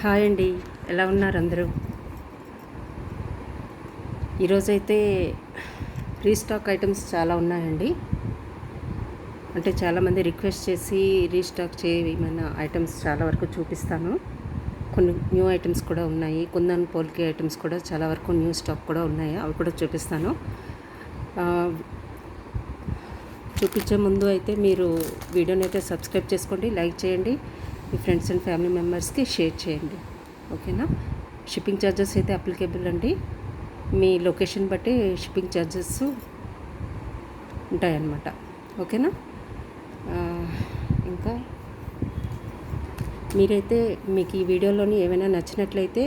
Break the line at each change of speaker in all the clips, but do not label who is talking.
Hi అండి, ఎలా ఉన్నారు అందరూ? ఈరోజైతే రీస్టాక్ ఐటమ్స్ చాలా ఉన్నాయండి. అంటే చాలామంది రిక్వెస్ట్ చేసి రీస్టాక్ చేయమన్న ఐటమ్స్ చాలా వరకు చూపిస్తాను. కొన్ని న్యూ ఐటమ్స్ కూడా ఉన్నాయి. కుందన్ పోల్కి ఐటమ్స్ కూడా చాలా వరకు న్యూ స్టాక్ కూడా ఉన్నాయి, అవి కూడా చూపిస్తాను. చూపించే ముందు అయితే మీరు వీడియోని అయితే సబ్స్క్రైబ్ చేసుకోండి, లైక్ చేయండి, మీ ఫ్రెండ్స్ అండ్ ఫ్యామిలీ మెంబర్స్కి షేర్ చేయండి. ఓకేనా? షిప్పింగ్ ఛార్జెస్ అయితే అప్లికేబుల్ అండి. మీ లొకేషన్ బట్టి షిప్పింగ్ ఛార్జెస్ ఉంటాయన్నమాట. ఓకేనా? ఇంకా మీరైతే మీకు ఈ వీడియోలోని ఏమైనా నచ్చినట్లయితే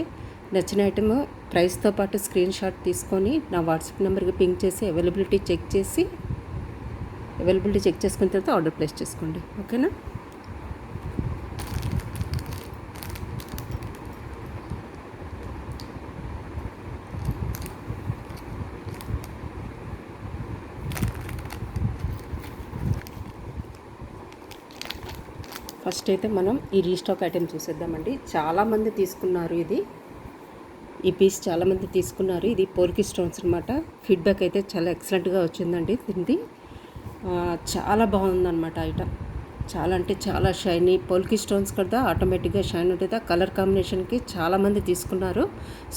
నచ్చిన ఐటమ్ ప్రైస్తో పాటు స్క్రీన్ షాట్ తీసుకొని నా వాట్సాప్ నెంబర్కి పింక్ చేసి అవైలబిలిటీ చెక్ చేసుకున్న తర్వాత ఆర్డర్ ప్లేస్ చేసుకోండి. ఓకేనా? ఫస్ట్ అయితే మనం ఈ రీస్టాక్ ఐటెం చూసేద్దామండి. చాలామంది తీసుకున్నారు ఈ పీస్ చాలామంది తీసుకున్నారు. ఇది పోల్కి స్టోన్స్ అనమాట. ఫీడ్బ్యాక్ అయితే చాలా ఎక్సలెంట్గా వచ్చిందండి. దీనిది చాలా బాగుందన్నమాట ఐటమ్. చాలా అంటే చాలా షైనీ పోల్కి స్టోన్స్ కదా, ఆటోమేటిక్గా షైన్ ఉంటుంది. కలర్ కాంబినేషన్కి చాలామంది తీసుకున్నారు.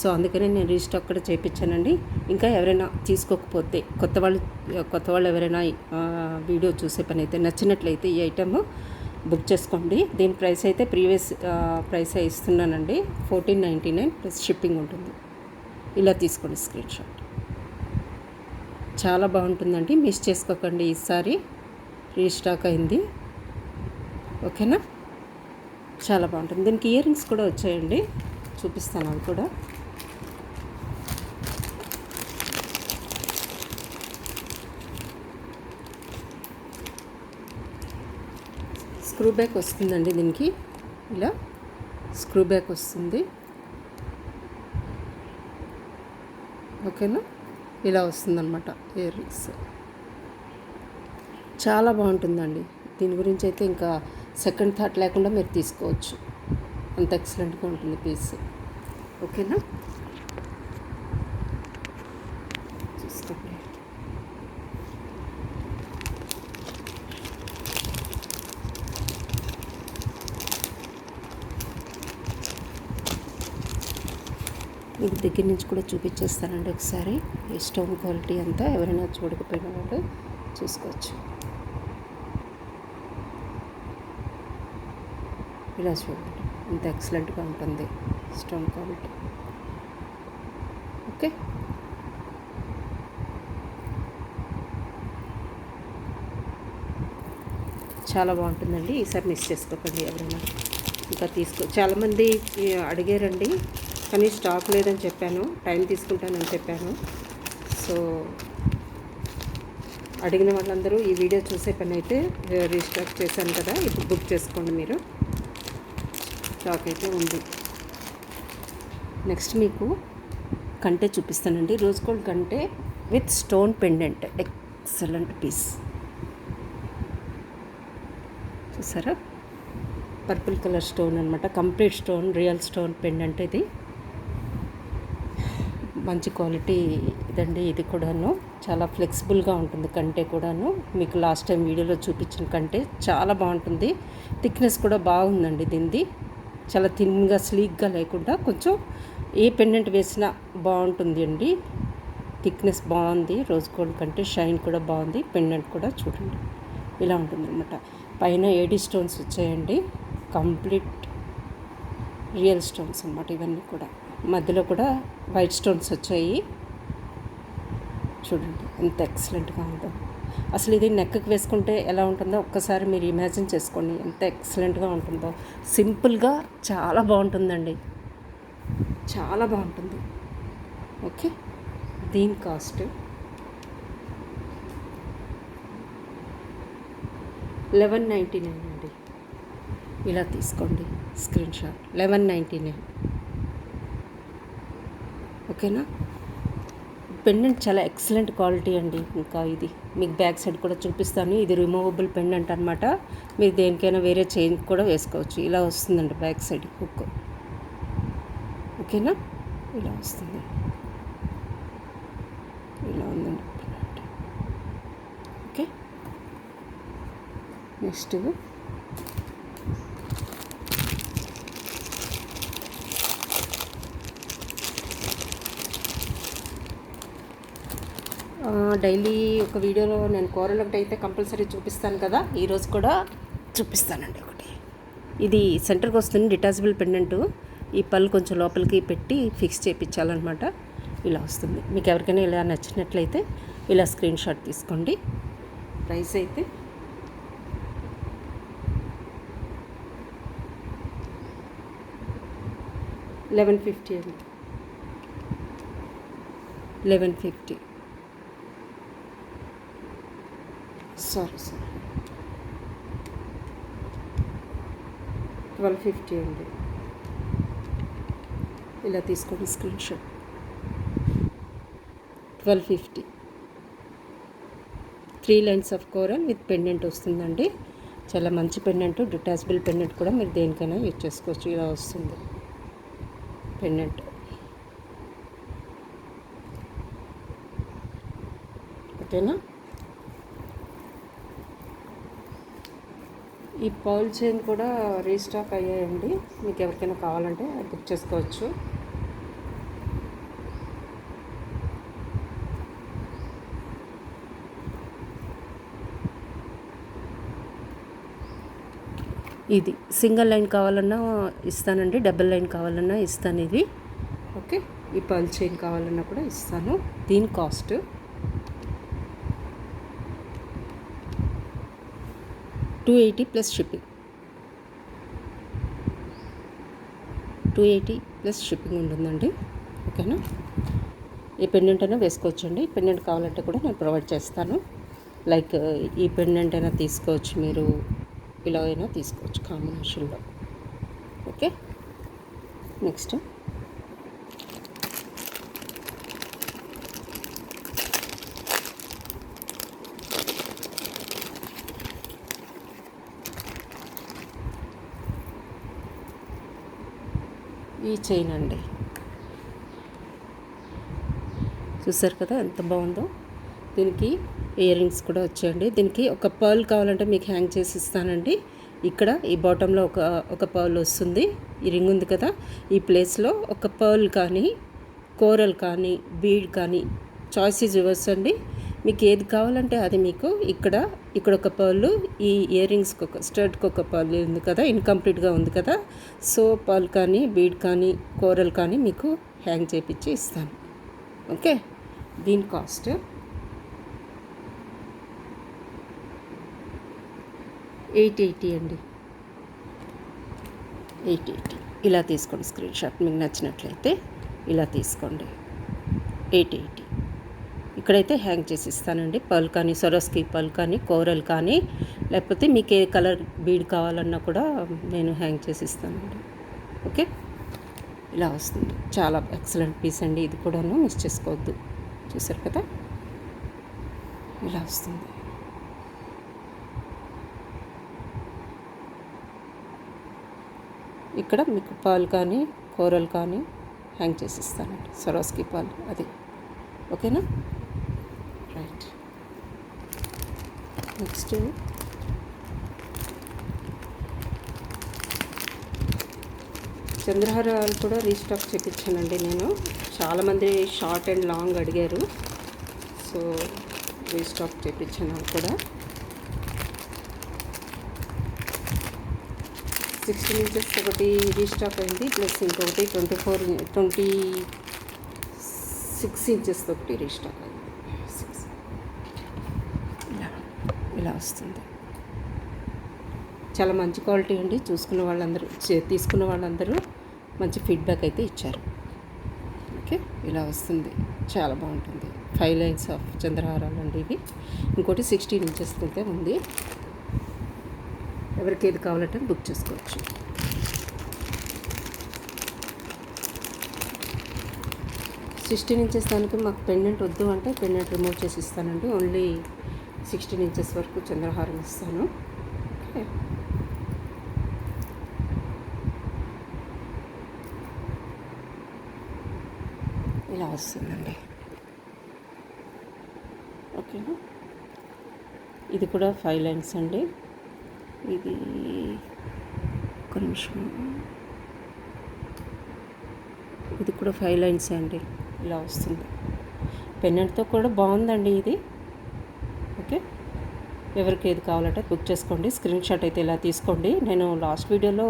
సో అందుకనే నేను రీస్టాక్ కూడా చేయించానండి. ఇంకా ఎవరైనా తీసుకోకపోతే కొత్త వాళ్ళు ఎవరైనా వీడియో చూసే పని అయితే నచ్చినట్లయితే ఈ ఐటమ్ బుక్ చేసుకోండి. దీని ప్రైస్ అయితే ప్రీవియస్ ప్రైస్ ఇస్తున్నానండి, 1499 ప్లస్ షిప్పింగ్ ఉంటుంది. ఇలా తీసుకోండి స్క్రీన్ షాట్. చాలా బాగుంటుందండి, మిస్ చేసుకోకండి. ఈసారి రీస్టాక్ అయింది. ఓకేనా? చాలా బాగుంటుంది. దీనికి ఇయర్ రింగ్స్ కూడా వచ్చాయండి, చూపిస్తాను అవి కూడా. స్క్రూ బ్యాక్ వస్తుందండి దీనికి, ఇలా స్క్రూ బ్యాక్ వస్తుంది. ఓకేనా? ఇలా వస్తుందన్నమాట ఇయర్ రింగ్స్. చాలా బాగుంటుందండి. దీని గురించి అయితే ఇంకా సెకండ్ థాట్ లేకుండా మీరు తీసుకోవచ్చు, అంత ఎక్సలెంట్గా ఉంటుంది పీస్. ఓకేనా? చూసుకోండి. మీకు దగ్గర నుంచి కూడా చూపించేస్తానండి ఒకసారి. ఈ స్టోన్ క్వాలిటీ అంతా ఎవరైనా చూడకపోయిన వాళ్ళు చూసుకోవచ్చు. ఇలా చూడండి, ఇంత ఎక్సలెంట్గా ఉంటుంది స్టోన్ క్వాలిటీ. ఓకే? చాలా బాగుంటుందండి. ఈసారి మిస్ చేసుకోకండి ఎవరైనా. ఇంకా చాలామంది అడిగారండి, కానీ స్టాక్ లేదని చెప్పాను, టైం తీసుకుంటానని చెప్పాను. సో అడిగిన వాళ్ళందరూ ఈ వీడియో చూసే పని అయితే రీస్టాక్ చేశాను కదా, ఇప్పుడు బుక్ చేసుకోండి మీరు. స్టాక్ అయితే ఉంది. నెక్స్ట్ మీకు కంటే చూపిస్తానండి. రోజ్ గోల్డ్ కంటే with stone pendant, excellent piece. చూసారా? పర్పుల్ కలర్ స్టోన్ అనమాట, complete stone, real stone pendant. ఇది మంచి క్వాలిటీ ఇదండి. ఇది కూడాను చాలా ఫ్లెక్సిబుల్గా ఉంటుంది. కంటే కూడాను మీకు లాస్ట్ టైం వీడియోలో చూపించిన కంటే చాలా బాగుంటుంది. థిక్నెస్ కూడా బాగుందండి దీనిది. చాలా థిన్గా స్లీక్గా లేకుండా కొంచెం ఏ పెండెంట్ వేసినా బాగుంటుంది అండి. థిక్నెస్ బాగుంది. రోజ్ గోల్డ్ కంటే షైన్ కూడా బాగుంది. పెండెంట్ కూడా చూడండి ఇలా ఉంటుందన్నమాట. పైన ఏడీ స్టోన్స్ వచ్చాయండి, కంప్లీట్ రియల్ స్టోన్స్ అన్నమాట ఇవన్నీ కూడా. మధ్యలో కూడా వైట్ స్టోన్స్ వచ్చాయి. చూడండి ఎంత ఎక్సలెంట్గా ఉందో. అసలు ఇది నెక్కి వేసుకుంటే ఎలా ఉంటుందో ఒక్కసారి మీరు ఇమాజిన్ చేసుకోండి, ఎంత ఎక్సలెంట్గా ఉంటుందో. సింపుల్గా చాలా బాగుంటుందండి, చాలా బాగుంటుంది. ఓకే? దీని కాస్ట్ 1199 అండి. ఇలా తీసుకోండి స్క్రీన్ షాట్. 1199. ఓకేనా? పెండెంట్ చాలా ఎక్సలెంట్ క్వాలిటీ అండి. ఇంకా ఇది మీకు బ్యాక్ సైడ్ కూడా చూపిస్తాను. ఇది రిమూవబుల్ పెండెంట్ అనమాట. మీరు దేనికైనా వేరే చైన్ కూడా వేసుకోవచ్చు. ఇలా వస్తుందండి బ్యాక్ సైడ్ హుక్. ఓకేనా. ఇలా వస్తుంది, ఇలా ఉందండి. ఓకే, నెక్స్ట్ డైలీ ఒక వీడియోలో నేను కూరలు ఒకటి అయితే కంపల్సరీ చూపిస్తాను కదా, ఈరోజు కూడా చూపిస్తానండి ఒకటి. ఇది సెంటర్కి వస్తుంది డిటాచబుల్ పెండెంట్. ఈ పళ్ళు కొంచెం లోపలికి పెట్టి ఫిక్స్ చేయించాలన్నమాట. ఇలా వస్తుంది. మీకు ఎవరికైనా ఇలా నచ్చినట్లయితే ఇలా స్క్రీన్ షాట్ తీసుకోండి. ప్రైస్ అయితే $1150 అండి. $1150. సారీ $1250 అండి. ఇలా తీసుకోండి screen shot. 1250. 3 lines of coral with pendant వస్తుందండి. చాలా మంచి పెండెంట్, డిటాచబుల్ పెండెంట్ కూడా మీరు దేనికైనా యూజ్ చేసుకోవచ్చు. ఇలా వస్తుంది పెండెంట్. ఓకేనా. ఈ పౌల్ చైన్ కూడా రీస్టాక్ అయ్యాయండి. మీకు ఎవరికైనా కావాలంటే బుక్ చేసుకోవచ్చు. ఇది సింగిల్ లైన్ కావాలన్నా ఇస్తానండి, డబుల్ లైన్ కావాలన్నా ఇస్తాను ఇది. ఓకే, ఈ పర్ల్ చైన్ కావాలన్నా కూడా ఇస్తాను. దీని cost $280 plus shipping. 280 plus shipping ఉంటుందండి. ఓకేనా. ఈ పెండెంట్ అయినా వేసుకోవచ్చండి. పెండెంట్ కావాలంటే కూడా నేను ప్రొవైడ్ చేస్తాను. లైక్ ఈ పెండెంట్ అయినా తీసుకోవచ్చు, మీరు ఇలా అయినా తీసుకోవచ్చు కాంబినేషన్లో. ఓకే, నెక్స్ట్ ఈ చైన్ అండి. చూసారు కదా ఎంత బాగుందో. దీనికి ఇయర్ రింగ్స్ కూడా వచ్చాయండి. దీనికి ఒక పర్ల్ కావాలంటే మీకు హ్యాంగ్ చేసి ఇస్తానండి. ఇక్కడ ఈ బాటంలో ఒక పర్ల్ వస్తుంది. ఈ రింగ్ ఉంది కదా, ఈ ప్లేస్లో ఒక పర్ల్ కానీ కోరల్ కానీ బీడ్ కానీ చాయిస్ ఈజ్ యువర్స్ అండి. మీకు ఏది కావాలంటే అది మీకు ఇక్కడ ఒక పర్ల్, ఈ ఇయర్ రింగ్స్కి ఒక స్టడ్కి ఒక పర్ల్ ఉంది కదా, ఇన్కంప్లీట్గా ఉంది కదా. సో పర్ల్ కానీ బీడ్ కానీ కోరల్ కానీ మీకు హ్యాంగ్ చేయించి ఇస్తాను. ఓకే, దీని కాస్ట్ $880 అండి. 880. ఇలా తీసుకోండి స్క్రీన్ షాట్. మీకు నచ్చినట్లయితే ఇలా తీసుకోండి. 880. ఇక్కడైతే హ్యాంగ్ చేసి ఇస్తానండి. పర్ల్ కానీ సొరస్కి పర్ల్ కానీ కోరల్ కానీ, లేకపోతే మీకు ఏ కలర్ బీడ్ కావాలన్నా కూడా నేను హ్యాంగ్ చేసి ఇస్తానండి. ఓకే, ఇలా వస్తుంది. చాలా ఎక్సలెంట్ పీస్ అండి. ఇది కూడాను మిస్ చేసుకోవద్దు. చూసారు కదా, ఇలా వస్తుంది. ఇక్కడ మీకు పాల్ కానీ కోరల్ కానీ హ్యాంగ్ చేసి ఇస్తానండి. సరోస్కి పాల్ అది. ఓకేనా, రైట్. నెక్స్ట్ చంద్రహారాలు కూడా రీస్టాక్ చేయించానండి నేను. చాలామంది షార్ట్ అండ్ లాంగ్ అడిగారు, సో రీస్టాక్ చేయించాను. అవి కూడా 16 ఇంచెస్ ఒకటి రీస్టాక్ అయింది, ప్లస్ ఇంకొకటి 26 ఇంచెస్ ఒకటి రీస్టాక్ అయింది. ఇలా వస్తుంది. చాలా మంచి క్వాలిటీ అండి. తీసుకున్న వాళ్ళందరూ మంచి ఫీడ్బ్యాక్ అయితే ఇచ్చారు. ఓకే, ఇలా వస్తుంది. చాలా బాగుంటుంది. 5 లైన్స్ ఆఫ్ చంద్రహారాలు అండి ఇవి. ఇంకోటి 16 ఇంచెస్ అయితే ఉంది. ఎవరికి ఏది కావాలంటే బుక్ చేసుకోవచ్చు. సిక్స్టీన్ ఇంచెస్ దానికి మాకు పెండెంట్ వద్దు అంటే పెండెంట్ రిమూవ్ చేసి ఇస్తానండి. ఓన్లీ 16 ఇంచెస్ వరకు చంద్రహారం ఇస్తాను. ఓకే, ఇలా వస్తుందండి. ఓకేనా, ఇది కూడా 5 లైన్స్ అండి. ఇది ఒక నిమిషం, ఇది కూడా 5 లైన్స్ అండి. ఇలా వస్తుంది. పెన్నెంట్తో కూడా బాగుందండి ఇది. ఓకే, ఎవరికి ఏది కావాలంటే బుక్ చేసుకోండి. స్క్రీన్ షాట్ అయితే ఇలా తీసుకోండి. నేను లాస్ట్ వీడియోలో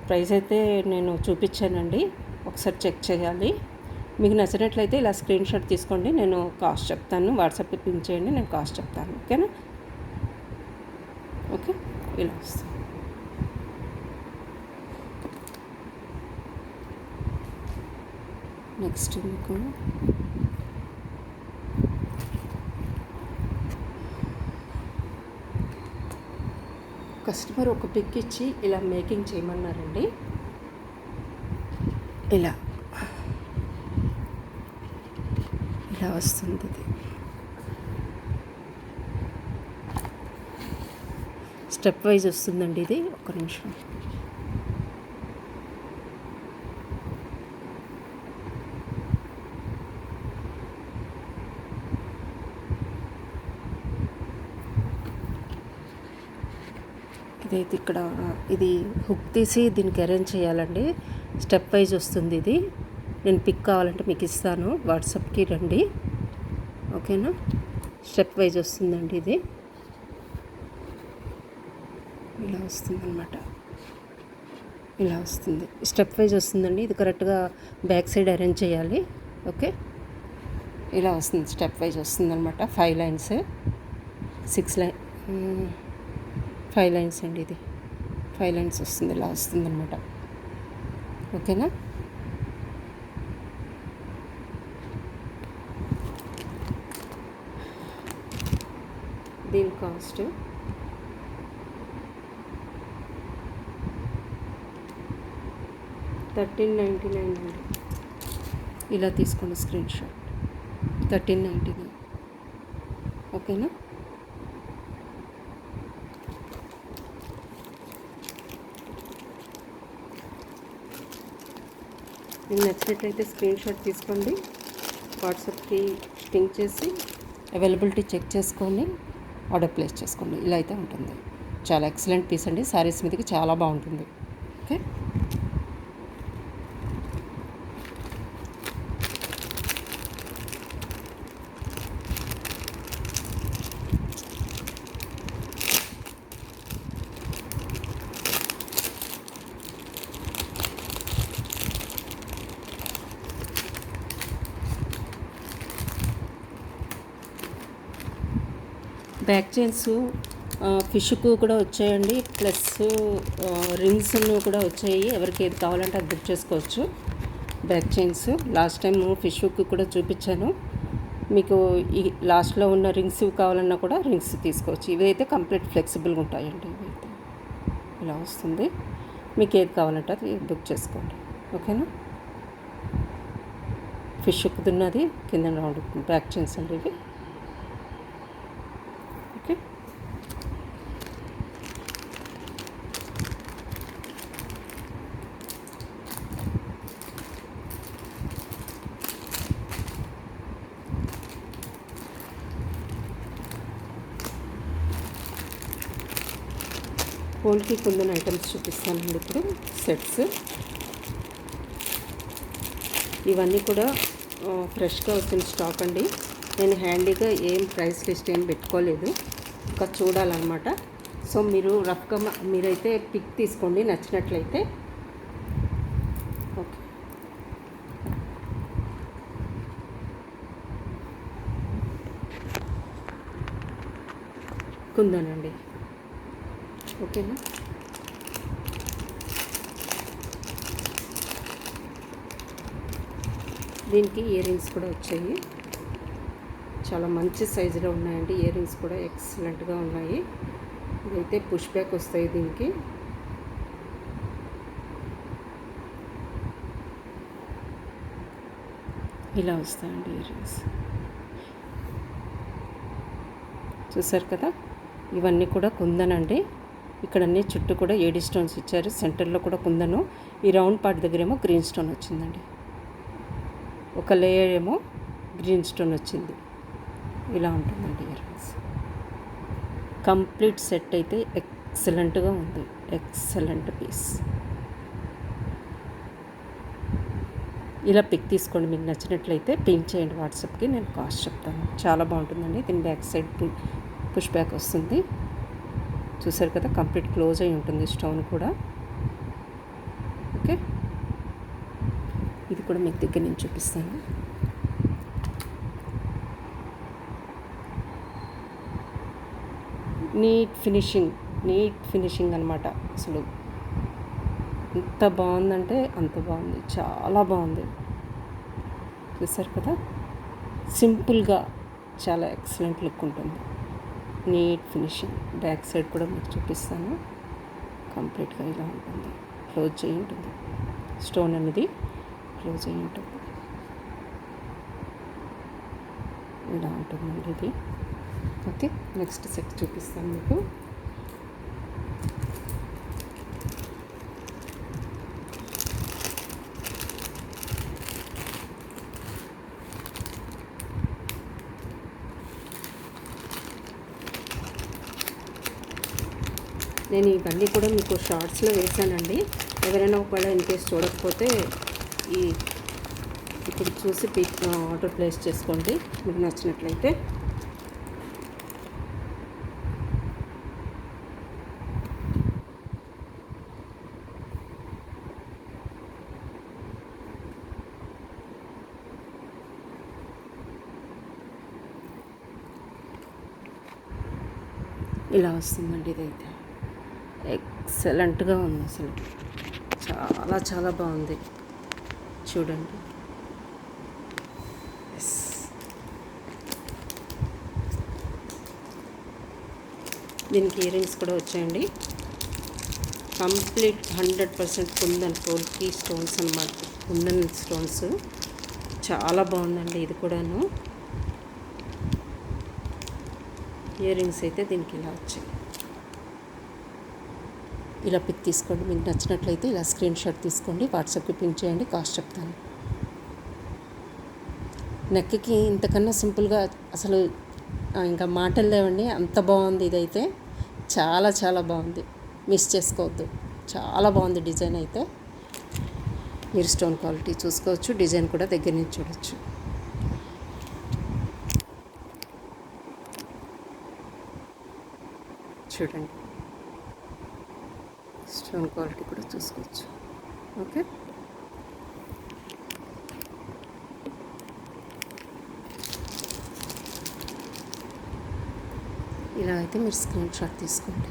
ప్రైస్ అయితే నేను చూపించానండి, ఒకసారి చెక్ చేయాలి. మీకు నచ్చినట్లయితే ఇలా స్క్రీన్ షాట్ తీసుకోండి. నేను కాస్ట్ చెప్తాను, వాట్సాప్లో పిన్ చేయండి, నేను కాస్ట్ చెప్తాను. ఓకేనా? ఓకే, ఇలా వస్తుంది. నెక్స్ట్ మీకు కస్టమర్ ఒక పిక్ ఇచ్చి ఇలా మేకింగ్ చేయమన్నారండి. ఇలా ఇలా వస్తుంది. ఇది స్టెప్ వైజ్ వస్తుందండి. ఇది ఒక్క నిమిషం. ఇదైతే ఇక్కడ ఇది హుక్ తీసి దీనికి అరేంజ్ చేయాలండి. స్టెప్ వైజ్ వస్తుంది. ఇది నేను పిక్ కావాలంటే మీకు ఇస్తాను, వాట్సాప్కి రండి. ఓకేనా? స్టెప్ వైజ్ వస్తుందండి. ఇది ఇలా వస్తుందన్నమాట. ఇలా వస్తుంది, స్టెప్ వైజ్ వస్తుందండి. ఇది కరెక్ట్గా బ్యాక్ సైడ్ అరేంజ్ చేయాలి. ఓకే, ఇలా వస్తుంది, స్టెప్ వైజ్ వస్తుందన్నమాట. 5 లైన్స్, 5 లైన్స్ అండి. ఇది 5 లైన్స్ వస్తుంది, ఇలా వస్తుందన్నమాట. ఓకేనా? దీని కాస్ట్ $13.99 అండి. ఇలా తీసుకోండి స్క్రీన్ షాట్. 13.99. ఓకేనా? మీకు నచ్చినట్లయితే స్క్రీన్ షాట్ తీసుకోండి, వాట్సాప్కి పింక్ చేసి అవైలబిలిటీ చెక్ చేసుకొని ఆర్డర్ ప్లేస్ చేసుకోండి. ఇలా అయితే ఉంటుంది. చాలా ఎక్సలెంట్ పీస్ అండి. శారీస్ మీదకి చాలా బాగుంటుంది. ఓకే, బ్యాక్ చైన్స్ ఫిష్కు కూడా వచ్చాయండి, ప్లస్ రింగ్స్ కూడా వచ్చాయి. ఎవరికి ఏది కావాలంటే అది బుక్ చేసుకోవచ్చు. బ్యాక్ చైన్స్ లాస్ట్ టైం ఫిష్కు కూడా చూపించాను మీకు. ఈ లాస్ట్లో ఉన్న రింగ్స్ కావాలన్నా కూడా రింగ్స్ తీసుకోవచ్చు. ఇవైతే కంప్లీట్ ఫ్లెక్సిబుల్గా ఉంటాయండి. ఇవైతే ఇలా వస్తుంది. మీకు ఏది కావాలంటే అది బుక్ చేసుకోండి. ఓకేనా? ఫిష్కు ఉన్నది కింద రౌండ్ బ్యాక్ చైన్స్ అండి ఇవి. ఓకే, పోల్కి కుందన్ ఐటమ్స్ చూపిస్తానండి ఇప్పుడు. సెట్స్ ఇవన్నీ కూడా ఫ్రెష్గా వచ్చిన స్టాక్ అండి. నేను హ్యాండీగా ఏం ప్రైస్ లిస్ట్ ఏం పెట్టుకోలేదు, ఇంకా చూడాలన్నమాట. సో మీరు రఫ్గా మీరైతే పిక్ తీసుకోండి నచ్చినట్లయితే. ఓకే, కుందనండి. ఓకేనా? దీనికి ఇయర్ రింగ్స్ కూడా వచ్చాయి. చాలా మంచి సైజులో ఉన్నాయండి. ఇయర్ రింగ్స్ కూడా ఎక్సలెంట్గా ఉన్నాయి. ఇదైతే పుష్ బ్యాక్ వస్తాయి దీనికి. ఇలా వస్తాయండి ఇయర్ రింగ్స్. చూసారు కదా, ఇవన్నీ కూడా కుందనండి. ఇక్కడ అన్ని చుట్టూ కూడా ఏడి స్టోన్స్ ఇచ్చారు. సెంటర్లో కూడా కుందను. ఈ రౌండ్ పార్ట్ దగ్గరేమో గ్రీన్ స్టోన్ వచ్చిందండి. ఒక లేయర్ ఏమో గ్రీన్ స్టోన్ వచ్చింది. ఇలా ఉంటుందండి ఇయర్ రింగ్స్. కంప్లీట్ సెట్ అయితే ఎక్సలెంట్గా ఉంది. Excellent piece. ఇలా పిక్ తీసుకోండి, మీకు నచ్చినట్లయితే పింక్ చేయండి వాట్సాప్కి, నేను కాస్ట్ చెప్తాను. చాలా బాగుంటుందండి. దీని బ్యాక్ సైడ్ పుష్ బ్యాక్ వస్తుంది. చూసారు కదా, కంప్లీట్ క్లోజ్ అయి ఉంటుంది స్టోన్ కూడా. ఓకే, ఇది కూడా మీకు దగ్గర నుంచి చూపిస్తాను. నీట్ ఫినిషింగ్ అనమాట. అసలు ఎంత బాగుందంటే అంత బాగుంది, చాలా బాగుంది. చూసారు కదా, సింపుల్గా చాలా ఎక్సలెంట్ లుక్ ఉంటుంది. Neat finishing. బ్యాక్ సైడ్ కూడా మీకు చూపిస్తాను. కంప్లీట్గా ఇలా ఉంటుంది, క్లోజ్ చేయి ఉంటుంది. స్టోన్ అనేది క్లోజ్ అయ్యి ఉంటుంది. ఇలా ఉంటుందండి ఇది. ఓకే, నెక్స్ట్ సెట్ చూపిస్తాను మీకు. నేను ఇవన్నీ కూడా మీకు షార్ట్స్లో వేసానండి. ఎవరైనా ఒకవేళ ఇన్కేస్ చూడకపోతే ఇప్పుడు చూసి ఆర్డర్ ప్లేస్ చేసుకోండి మీకు నచ్చినట్లయితే. ఇలా వస్తుందండి. ఇదైతే ఎక్సలెంట్గా ఉంది, అసలు చాలా చాలా బాగుంది. చూడండి. దీనికి ఇయర్ రింగ్స్ కూడా వచ్చాయండి. కంప్లీట్ 100% కుందన్ పోల్కి స్టోన్స్ అన్నమాట. కుందన్ స్టోన్స్ చాలా బాగుందండి. ఇది కూడాను ఇయర్ రింగ్స్ అయితే దీనికి ఇలా వచ్చాయి. ఇలా పిక్ తీసుకోండి, మీకు నచ్చినట్లయితే ఇలా స్క్రీన్ షాట్ తీసుకోండి, వాట్సాప్కి పింక్ చేయండి, కాస్ట్ చెప్తాను. నెక్కి ఇంతకన్నా సింపుల్గా అసలు ఇంకా మాటలు లేవండి, అంత బాగుంది. ఇదైతే చాలా చాలా బాగుంది, మిస్ చేసుకోవద్దు. చాలా బాగుంది డిజైన్ అయితే. మీరు స్టోన్ క్వాలిటీ చూసుకోవచ్చు, డిజైన్ కూడా దగ్గర నుంచి చూడవచ్చు. చూడండి, స్టోన్ క్వాలిటీ కూడా చూసుకోవచ్చు. ఓకే, ఇలా అయితే మీరు స్క్రీన్ షాట్ తీసుకోండి.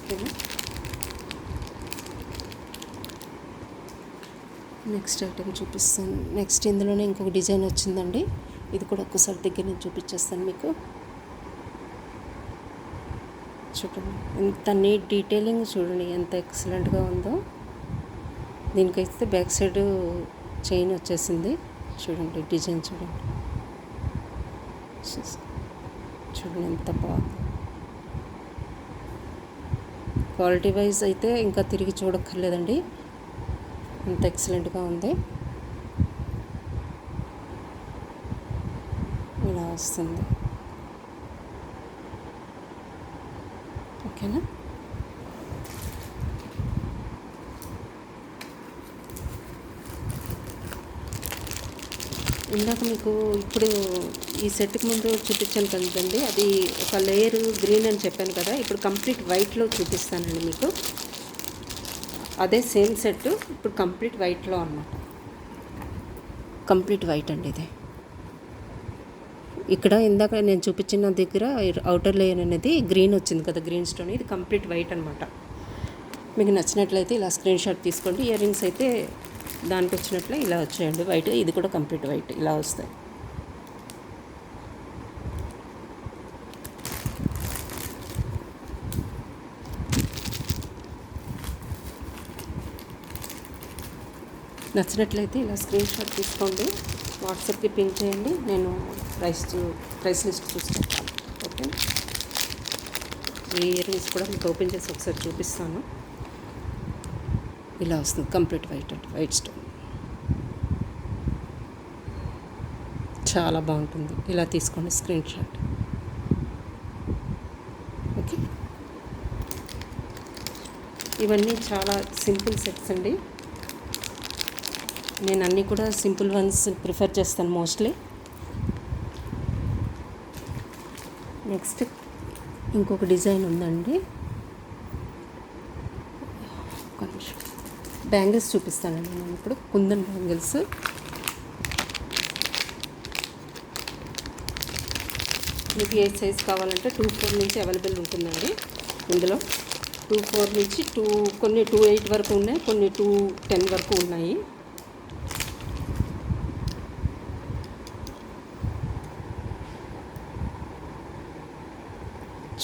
ఓకేనా, నెక్స్ట్ ఐటెం చూపిస్తాను. నెక్స్ట్ ఇందులోనే ఇంకొక డిజైన్ వచ్చిందండి. ఇది కూడా ఒక్కసారి దగ్గర నుంచి చూపించేస్తాను మీకు. చూడండి, ఎంత నీట్ డీటెయిలింగ్ చూడండి, ఎంత ఎక్సలెంట్గా ఉందో. దీనికైతే బ్యాక్ సైడ్ చైన్ వచ్చేసింది. చూడండి డిజైన్, చూడండి చూడండి ఎంత బాగుంది. క్వాలిటీ వైజ్ అయితే ఇంకా తిరిగి చూడక్కర్లేదండి, అంత ఎక్సలెంట్గా ఉంది. ఇలా వస్తుంది. ఓకేనా, ఇందాక మీకు ఇప్పుడు ఈ సెట్కి ముందు చూపించాను కదండి, అది ఒక లేయర్ గ్రీన్ అని చెప్పాను కదా. ఇప్పుడు కంప్లీట్ వైట్లో చూపిస్తానండి మీకు. అదే సేమ్ సెట్ ఇప్పుడు కంప్లీట్ వైట్లో అన్నమాట. కంప్లీట్ వైట్ అండి ఇది. ఇక్కడ ఇందాక నేను చూపించిన దగ్గర అవుటర్ లేయర్ అనేది గ్రీన్ వచ్చింది కదా, గ్రీన్ స్టోన్. ఇది కంప్లీట్ వైట్ అనమాట. మీకు నచ్చినట్లయితే ఇలా స్క్రీన్ షాట్ తీసుకోండి. ఇయర్ రింగ్స్ అయితే దానికి వచ్చినట్లే ఇలా వచ్చాయండి వైట్. ఇది కూడా కంప్లీట్ వైట్ ఇలా వస్తాయి. నచ్చినట్లయితే ఇలా స్క్రీన్ షాట్ తీసుకోండి, వాట్సాప్కి పింక్ చేయండి, నేను ప్రైస్ లిస్ట్ చూసుకుంటాను. ఓకే, ఈ ఇయర్ రింగ్స్ కూడా మీకు ఓపెన్ చేసి ఒకసారి చూపిస్తాను. ఇలా వస్తుంది కంప్లీట్ వైట్ స్టోన్. చాలా బాగుంటుంది. ఇలా తీసుకోండి స్క్రీన్ షాట్. ఓకే, ఇవన్నీ చాలా సింపుల్ సెట్స్ అండి. నేను అన్నీ కూడా సింపుల్ వన్స్ ప్రిఫర్ చేస్తాను మోస్ట్లీ. నెక్స్ట్ ఇంకొక డిజైన్ ఉందండి. ఒక నిమిషం, బ్యాంగిల్స్ చూపిస్తానండి నేను ఇప్పుడు. కుందన్ బ్యాంగిల్స్. మీకు ఏ సైజ్ కావాలంటే 2-4 నుంచి అవైలబుల్ ఉంటుందండి. ఇందులో 2-4 నుంచి కొన్ని 2-8 వరకు ఉన్నాయి, కొన్ని 2-10 వరకు ఉన్నాయి.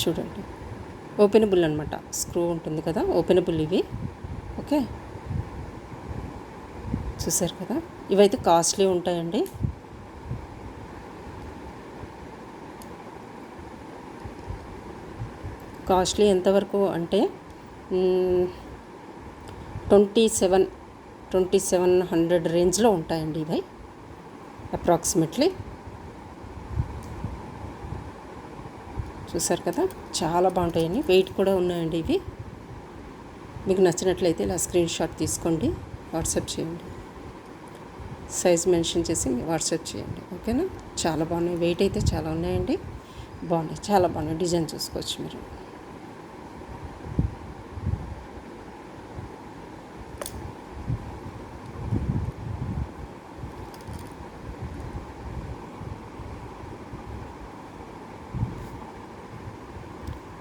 చూడండి, ఓపెనబుల్ అనమాట. స్క్రూ ఉంటుంది కదా, ఓపెనబుల్ ఇవి. ఓకే, చూసారు కదా. ఇవైతే కాస్ట్లీ ఉంటాయండి. కాస్ట్లీ ఎంతవరకు అంటే 2700 రేంజ్లో ఉంటాయండి ఇవి అప్రాక్సిమేట్లీ. చూసారు కదా, చాలా బాగుంటాయండి. వెయిట్ కూడా ఉన్నాయండి ఇవి. మీకు నచ్చినట్లయితే ఇలా స్క్రీన్ షాట్ తీసుకోండి, వాట్సాప్ చేయండి. సైజ్ మెన్షన్ చేసి వాట్సాప్ చేయండి. ఓకేనా. చాలా బాగున్నాయి. వెయిట్ అయితే చాలా ఉన్నాయండి. బాగున్నాయి, చాలా బాగున్నాయి. డిజైన్ చూసుకోవచ్చు మీరు.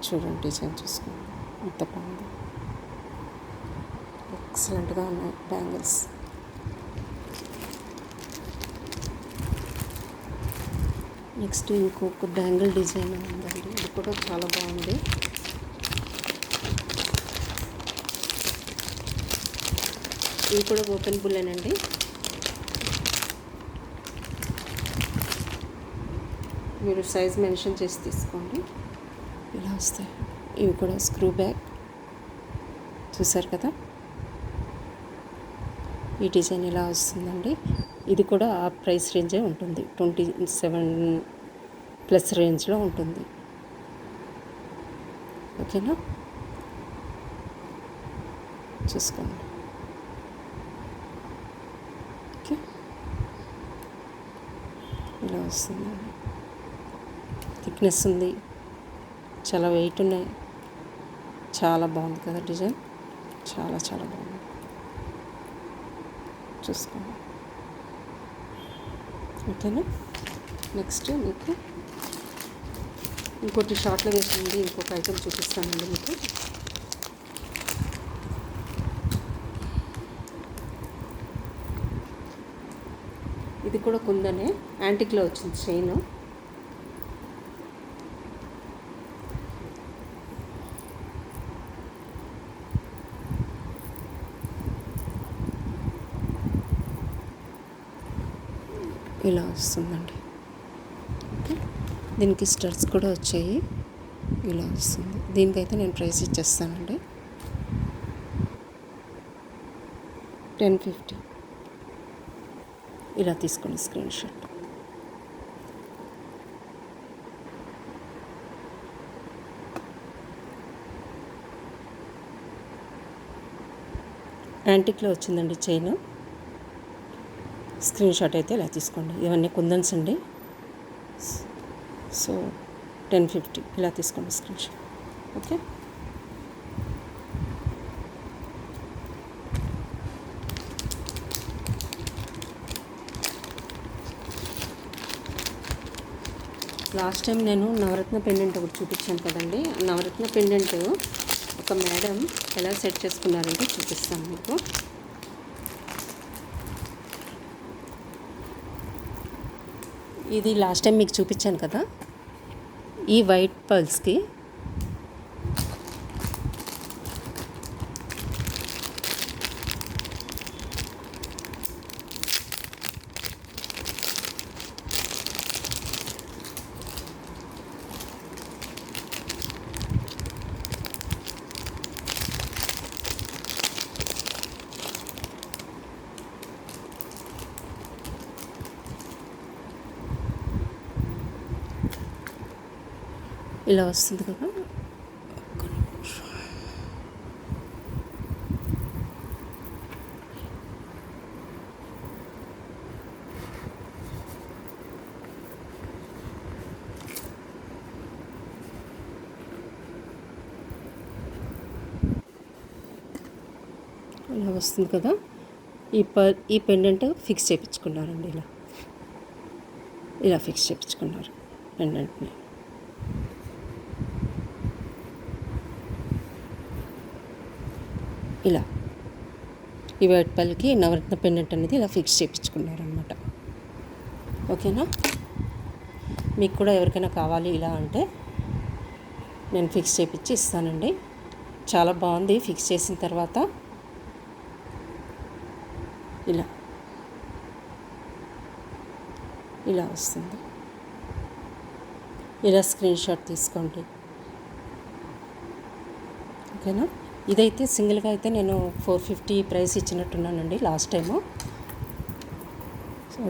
చూడండి, డిజైన్ చూసుకోండి ఎంత బాగుంది. ఎక్సలెంట్గా ఉన్నాయి బ్యాంగిల్స్. నెక్స్ట్ ఇంకొక బ్యాంగిల్ డిజైన్ ఉందండి. ఇది కూడా చాలా బాగుంది. ఇది కూడా ఓపెన్ బుల్లేనండి. మీరు సైజ్ మెన్షన్ చేసి తీసుకోండి. ఇలా వస్తాయి. ఇవి కూడా స్క్రూ బ్యాగ్. చూసారు కదా, ఈ డిజైన్ ఇలా వస్తుందండి. ఇది కూడా ఆ ప్రైస్ రేంజే ఉంటుంది, 27+ రేంజ్లో ఉంటుంది. ఓకేనా, చూసుకోండి. ఓకే, ఇలా వస్తుందండి. థిక్నెస్ ఉంది, చాలా వెయిట్ ఉన్నాయి. చాలా బాగుంది కదా డిజైన్, చాలా చాలా బాగుంది. చూసుకోండి. ఓకేనా. నెక్స్ట్ మీకు ఇంకోటి షార్ట్లో వేసింది ఇంకొక ఐటెం చూపిస్తానండి మీకు. ఇది కూడా కుందనే, యాంటిక్లో వచ్చింది చైన్. ఇలా వస్తుందండి. ఓకే, దీనికి స్టడ్స్ కూడా వచ్చాయి. ఇలా వస్తుంది. దీనికైతే నేను ప్రైస్ ఇచ్చేస్తానండి 1050. ఇలా తీసుకోండి స్క్రీన్ షాట్. యాంటిక్లో వచ్చిందండి చైన్. స్క్రీన్ షాట్ అయితే ఇలా తీసుకోండి. ఇవన్నీ కుందన్స్ అండి. సో 1050 ఇలా తీసుకోండి screen shot. Okay, last time నేను నవరత్న పెండెంట్ ఒకటి చూపించాను కదండి. నవరత్న పెండెంట్ ఒక మేడం ఎలా సెట్ చేసుకున్నారంటే చూపిస్తాను మీకు. ఇది లాస్ట్ టైం మీకు చూపించాను కదా. ఈ వైట్ పర్ల్స్కి ఇలా వస్తుంది కదా. ఇలా వస్తుంది కదా. ఈ పెండెంట్ ఫిక్స్ చేయించుకున్నారండి. ఇలా ఫిక్స్ చేయించుకున్నారు పెండెంట్ని. ఇలా ఈ వైట్ పల్లికి నవరత్న పెండెంట్ అనేది ఇలా ఫిక్స్ చేయించుకున్నారనమాట. ఓకేనా. మీకు కూడా ఎవరికైనా కావాలి ఇలా అంటే నేను ఫిక్స్ చేయించి ఇస్తానండి. చాలా బాగుంది ఫిక్స్ చేసిన తర్వాత. ఇలా వస్తుంది. ఇలా స్క్రీన్ షాట్ తీసుకోండి. ఓకేనా. ఇదైతే సింగిల్గా అయితే నేను 450 ప్రైస్ ఇచ్చినట్టున్నానండి లాస్ట్ టైము.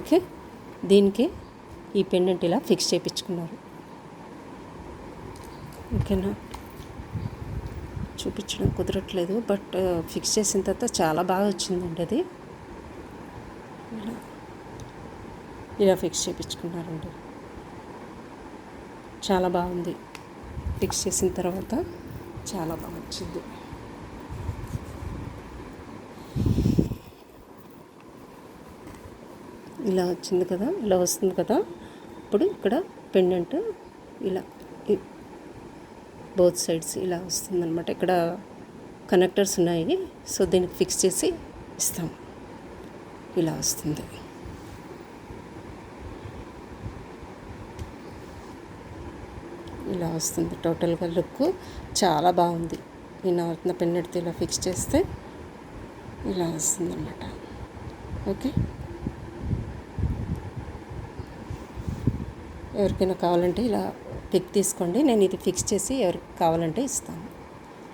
ఓకే. దీనికి ఈ పెండెంట్ ఇలా ఫిక్స్ చేయించుకున్నారు. ఓకేనా. చూపించడం కుదరట్లేదు, బట్ ఫిక్స్ చేసిన తర్వాత చాలా బాగా వచ్చిందండి అది. ఇలా ఫిక్స్ చేయించుకున్నారండి. చాలా బాగుంది. ఫిక్స్ చేసిన తర్వాత చాలా బాగా వచ్చింది. ఇలా వచ్చింది కదా, ఇలా వస్తుంది కదా. ఇప్పుడు ఇక్కడ పెండెంట్ ఇలా బోత్ సైడ్స్ ఇలా వస్తుందన్నమాట. ఇక్కడ కనెక్టర్స్ ఉన్నాయి, సో దీనికి ఫిక్స్ చేసి ఇస్తాం. ఇలా వస్తుంది. ఇలా వస్తుంది టోటల్గా లుక్. చాలా బాగుంది. ఈ నవరత్న పెండెంట్తో ఇలా ఫిక్స్ చేస్తే ఇలా వస్తుందన్నమాట. ఓకే. ఎవరికైనా కావాలంటే ఇలా పిక్ తీసుకోండి. నేను ఇది ఫిక్స్ చేసి ఎవరికి కావాలంటే ఇస్తాను.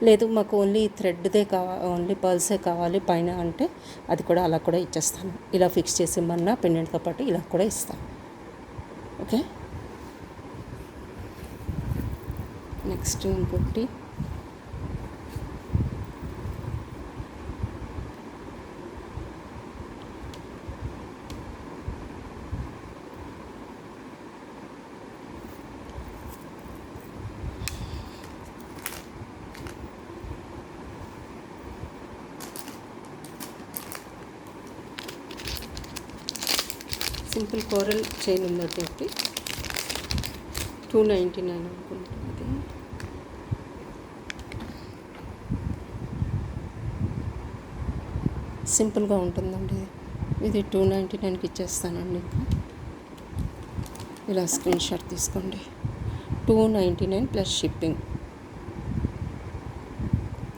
లేదు మాకు ఓన్లీ థ్రెడ్దే ఓన్లీ పర్ల్సే కావాలి పైన అంటే అది కూడా అలా కూడా ఇచ్చేస్తాను. ఇలా ఫిక్స్ చేసి ఇమ్మన్నా పెండెంట్తో పాటు ఇలా కూడా ఇస్తాను. ఓకే. నెక్స్ట్ ఇంకొకటి సింపుల్ కోరల్ చైన్ ఉందండి. 299 అనుకుంటుంది. సింపుల్గా ఉంటుందండి. ఇది 299కి ఇచ్చేస్తానండి. ఇలా స్క్రీన్ షాట్ తీసుకోండి. 299 plus shipping.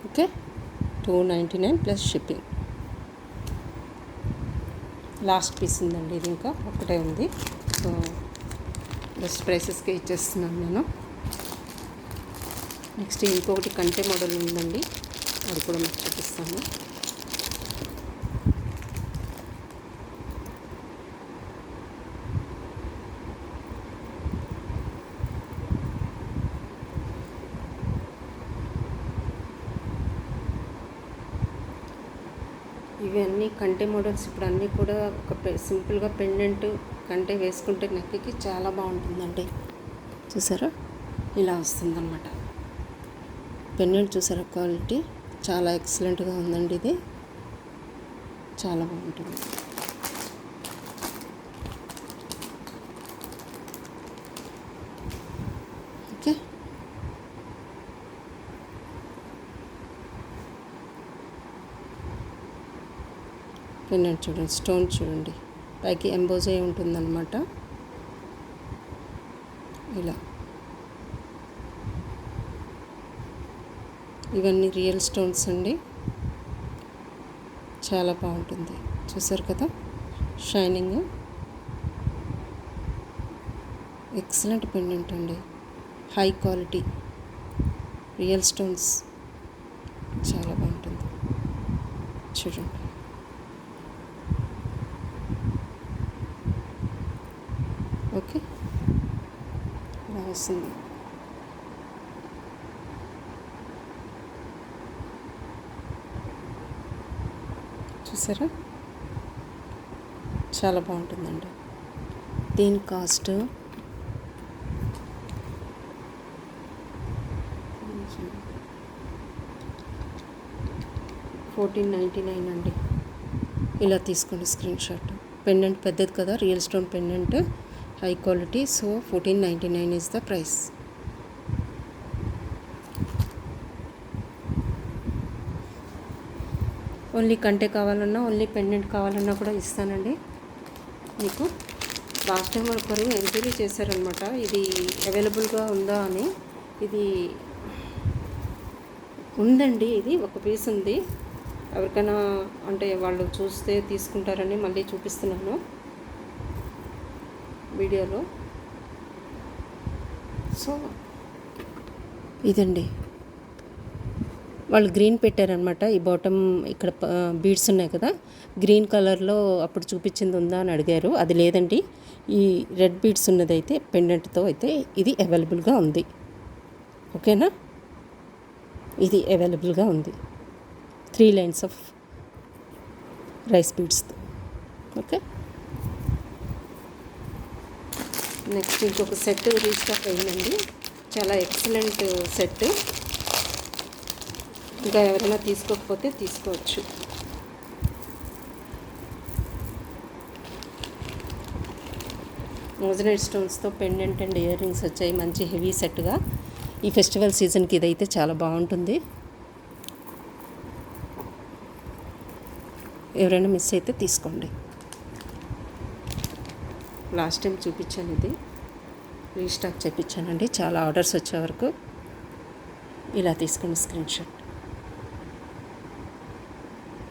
Okay. 299 plus shipping. Last piece ఉందండి. ఇది ఇంకా ఒకటే ఉంది. సో బెస్ట్ ప్రైసెస్కి ఇచ్చేస్తున్నాను నేను. నెక్స్ట్ ఇంకొకటి కంటే మోడల్ ఉందండి, అది కూడా మీకు చూపిస్తాను. ఇవన్నీ కంటే మోడల్స్. ఇప్పుడు అన్నీ కూడా ఒక సింపుల్గా పెండెంట్ కంటే వేసుకుంటే నెక్కి చాలా బాగుంటుందండి. చూసారా, ఇలా వస్తుందన్నమాట. పెండెంట్ చూసారా, క్వాలిటీ చాలా ఎక్సలెంట్గా ఉందండి. ఇది చాలా బాగుంటుంది. ఓకే. పెండెంట్ చూడండి, స్టోన్ చూడండి, పైకి ఎంబోజ్ అయి ఉంటుందన్నమాట. ఇలా ఇవన్నీ రియల్ స్టోన్స్ అండి. చాలా బాగుంటుంది. చూసారు కదా, షైనింగ్. ఎక్సలెంట్ పెండెంట్ అండి. High quality real stones. చాలా బాగుంటుంది. చూడండి. ఓకే. ఇలా వస్తుంది. చూసారా, చాలా బాగుంటుందండి. దీని కాస్ట్ 1499 అండి. ఇలా తీసుకోండి స్క్రీన్ షాట్. పెండెంట్ పెద్దది కదా, real stone pendant, high quality. So 1499 is the price. Only కంటే కావాలన్నా, ఓన్లీ పెండెంట్ కావాలన్నా కూడా ఇస్తానండి మీకు. లాస్ట్ టైం ఒకరు ఎంక్వైరీ చేశారనమాట, ఇది అవైలబుల్గా ఉందా అని. ఇది ఉందండి, ఇది ఒక పీస్ ఉంది. ఎవరికైనా అంటే వాళ్ళు చూస్తే తీసుకుంటారని మళ్ళీ చూపిస్తున్నాను వీడియోలో. సో ఇదండి, వాళ్ళు గ్రీన్ పెట్టారనమాట. ఈ బాటమ్ ఇక్కడ బీడ్స్ ఉన్నాయి కదా, గ్రీన్ కలర్లో అప్పుడు చూపించింది ఉందా అని అడిగారు. అది లేదండి, ఈ రెడ్ బీడ్స్ ఉన్నదైతే పెండెంట్తో అయితే ఇది అవైలబుల్గా ఉంది. ఓకేనా, ఇది అవైలబుల్గా ఉంది 3 లైన్స్ ఆఫ్ రైస్ బీడ్స్తో. ఓకే, నెక్స్ట్ ఇంకొక సెట్ రీస్టాక్ అయిందండి, చాలా ఎక్సలెంట్ సెట్. ఇంకా ఎవరైనా తీసుకోకపోతే తీసుకోవచ్చు. మోజనైట్ స్టోన్స్తో పెండెంట్ అండ్ ఇయర్ రింగ్స్ వచ్చాయి, మంచి హెవీ సెట్గా. ఈ ఫెస్టివల్ సీజన్కి ఇదైతే చాలా బాగుంటుంది. ఎవరైనా మిస్ అయితే తీసుకోండి. లాస్ట్ టైం చూపించాను, ఇది రీస్టాక్ చేయించానండి, చాలా ఆర్డర్స్ వచ్చే వరకు. ఇలా తీసుకోండి స్క్రీన్ షాట్.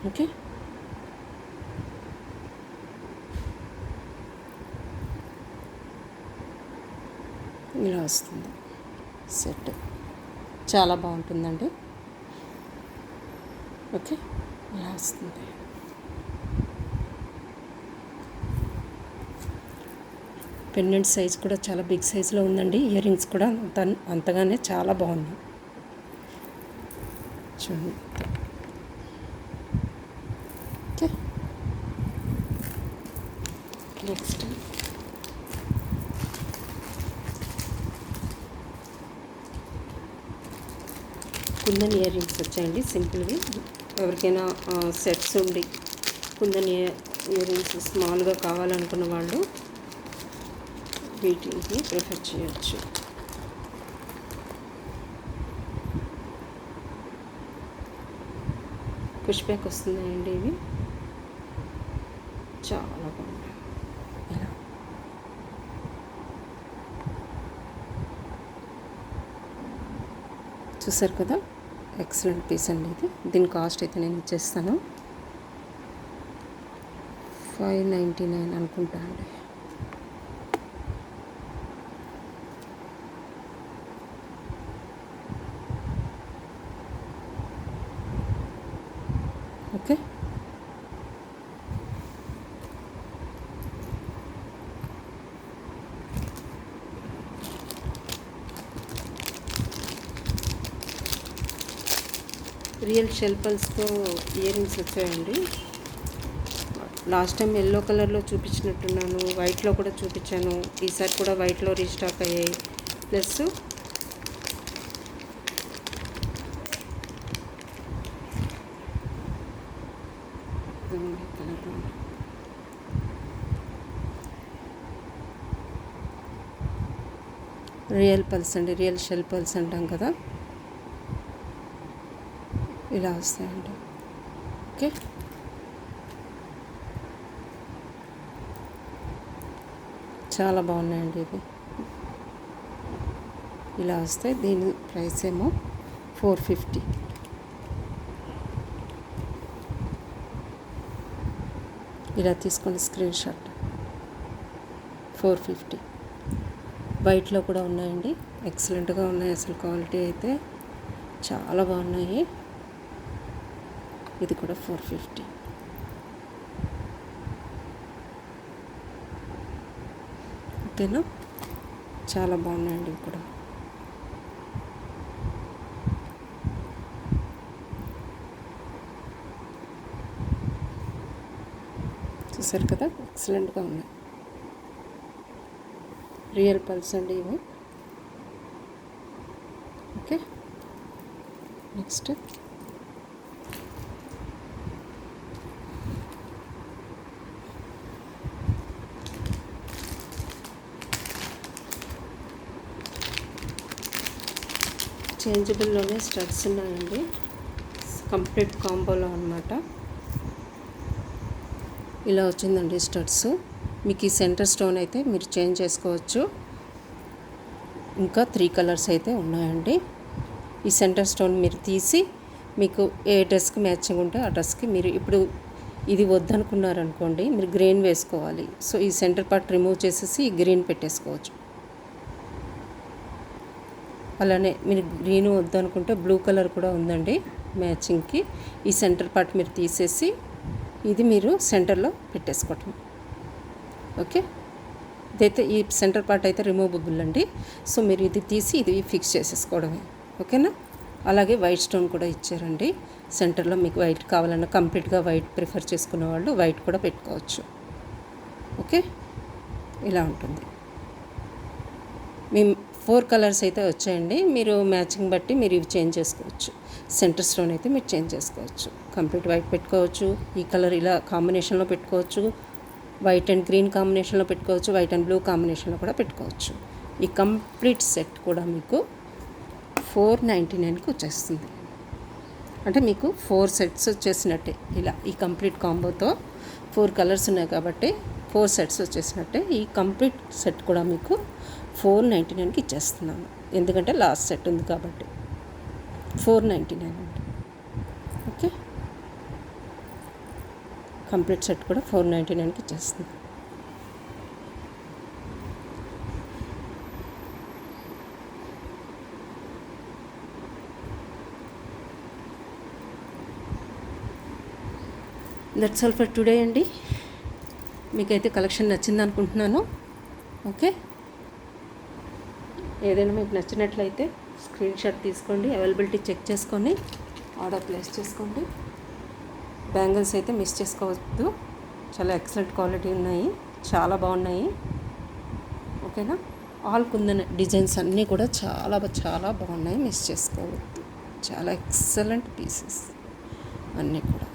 ఓకే, ఇలా వస్తుంది సెట్, చాలా బాగుంటుందండి. ఓకే, ఇలా వస్తుంది. పెండెంట్ సైజ్ కూడా చాలా బిగ్ సైజులో ఉందండి. ఇయర్ రింగ్స్ కూడా అంతగానే చాలా బాగున్నాయి చూడండి. Okay, next kundan year rings వచ్చాయండి, సింపుల్వి. ఎవరికైనా సెట్స్ ఉండి కుందన్ ఇయర్ రింగ్స్ స్మాల్గా కావాలనుకున్న వాళ్ళు వీటిని ప్రిఫర్ చేయొచ్చు. పుష్ బ్యాక్ వస్తున్నాయండి ఇవి, చాలా బాగున్నాయి. ఇలా చూసారు కదా, ఎక్సలెంట్ పీస్ అండి ఇది. దీని కాస్ట్ అయితే నేను ఇచ్చేస్తాను 599 అనుకుంటా అండి. ఓకే, రియల్ షెల్ పల్స్తో ఇయర్ రింగ్స్ వచ్చాయండి. లాస్ట్ టైం ఎల్లో కలర్లో చూపించినట్టున్నాను, వైట్లో కూడా చూపించాను. ఈసారి కూడా వైట్లో రీస్టాక్ అయ్యాయి. ప్లస్ రియల్ పల్స్ అండి, రియల్ షెల్ పల్స్ అంటాం కదా, ఇలా వస్తాయండి. ఓకే, చాలా బాగున్నాయండి ఇవి. ఇలా వస్తాయి. దీని ప్రైస్ ఏమో 450. ఇలా తీసుకోండి స్క్రీన్ షాట్. 450. వైట్లో కూడా ఉన్నాయండి, ఎక్సలెంట్గా ఉన్నాయి అసలు. క్వాలిటీ అయితే చాలా బాగున్నాయి. ఇది కూడా 450. ఓకేనా, చాలా బాగున్నాయండి ఇవి కూడా. చూసారు కదా, ఎక్సలెంట్గా ఉన్నాయి. రియల్ పల్స్ అండి ఇవి. ఓకే, నెక్స్ట్ చేంజబుల్లోనే స్టడ్స్ ఉన్నాయండి, కంప్లీట్ కాంబోలో అనమాట. ఇలా వచ్చిందండి స్టడ్స్. మీకు ఈ సెంటర్ స్టోన్ అయితే మీరు చేంజ్ చేసుకోవచ్చు. ఇంకా 3 కలర్స్ అయితే ఉన్నాయండి. ఈ సెంటర్ స్టోన్ మీరు తీసి మీకు ఏ డ్రెస్కి మ్యాచింగ్ ఉంటే ఆ డ్రెస్కి మీరు ఇప్పుడు ఇది వద్దనుకున్నారనుకోండి, మీరు గ్రీన్ వేసుకోవాలి. సో ఈ సెంటర్ పార్ట్ రిమూవ్ చేసేసి ఈ గ్రీన్ పెట్టేసుకోవచ్చు. అలానే మీరు గ్రీన్ వద్దనుకుంటే బ్లూ కలర్ కూడా ఉందండి మ్యాచింగ్కి. ఈ సెంటర్ పార్ట్ మీరు తీసేసి ఇది మీరు సెంటర్లో పెట్టేసుకోవటం. ఓకే, ఇదైతే ఈ సెంటర్ పార్ట్ అయితే రిమూవబుల్ అండి. సో మీరు ఇది తీసి ఇది ఫిక్స్ చేసేసుకోవడమే. ఓకేనా. అలాగే వైట్ స్టోన్ కూడా ఇచ్చారండి సెంటర్లో. మీకు వైట్ కావాలన్నా కంప్లీట్గా వైట్ ప్రిఫర్ చేసుకునే వాళ్ళు వైట్ కూడా పెట్టుకోవచ్చు. ఓకే, ఇలా ఉంటుంది. మేము 4 కలర్స్ అయితే వచ్చాయండి. మీరు మ్యాచింగ్ బట్టి మీరు ఇవి చేంజ్ చేసుకోవచ్చు. సెంటర్ స్టోన్ అయితే మీరు చేంజ్ చేసుకోవచ్చు. కంప్లీట్ వైట్ పెట్టుకోవచ్చు, ఈ కలర్ ఇలా కాంబినేషన్లో పెట్టుకోవచ్చు, వైట్ అండ్ గ్రీన్ కాంబినేషన్లో పెట్టుకోవచ్చు, వైట్ అండ్ బ్లూ కాంబినేషన్లో కూడా పెట్టుకోవచ్చు. ఈ కంప్లీట్ సెట్ కూడా మీకు 499కి వచ్చేస్తుంది. అంటే మీకు 4 సెట్స్ వచ్చేసినట్టే. ఇలా ఈ కంప్లీట్ కాంబోతో 4 కలర్స్ ఉన్నాయి కాబట్టి 4 సెట్స్ వచ్చేసినట్టే. ఈ కంప్లీట్ సెట్ కూడా మీకు 499కి ఇచ్చేస్తున్నాను, ఎందుకంటే లాస్ట్ సెట్ ఉంది కాబట్టి. 499 అండి. ఓకే, కంప్లీట్ సెట్ కూడా 499కి ఇచ్చేస్తుంది. దట్స్ ఆల్ ఫర్ టుడే అండి. మీకైతే కలెక్షన్ నచ్చింది అనుకుంటున్నాను. ఓకే, ఏదైనా మీకు నచ్చినట్లయితే స్క్రీన్ షాట్ తీసుకోండి, అవైలబిలిటీ చెక్ చేసుకొని ఆర్డర్ ప్లేస్ చేసుకోండి. బ్యాంగిల్స్ అయితే మిస్ చేసుకోవద్దు, చాలా ఎక్సలెంట్ క్వాలిటీ ఉన్నాయి, చాలా బాగున్నాయి. ఓకేనా. ఆల్ కుందన్ డిజైన్స్ అన్నీ కూడా చాలా చాలా బాగున్నాయి, మిస్ చేసుకోవద్దు. చాలా ఎక్సలెంట్ పీసెస్ అన్నీ కూడా.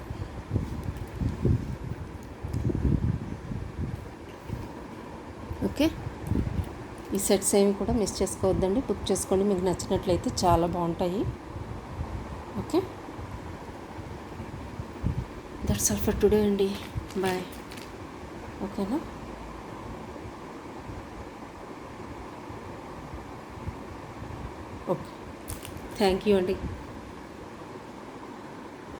ఓకే, ఈ సెట్స్ ఏమి కూడా మిస్ చేసుకోవద్దండి, బుక్ చేసుకోండి. మీకు నచ్చినట్లయితే చాలా బాగుంటాయి. Okay, that's all for today అండి. బాయ్. ఓకేనా. ఓకే, థ్యాంక్ యూ అండి.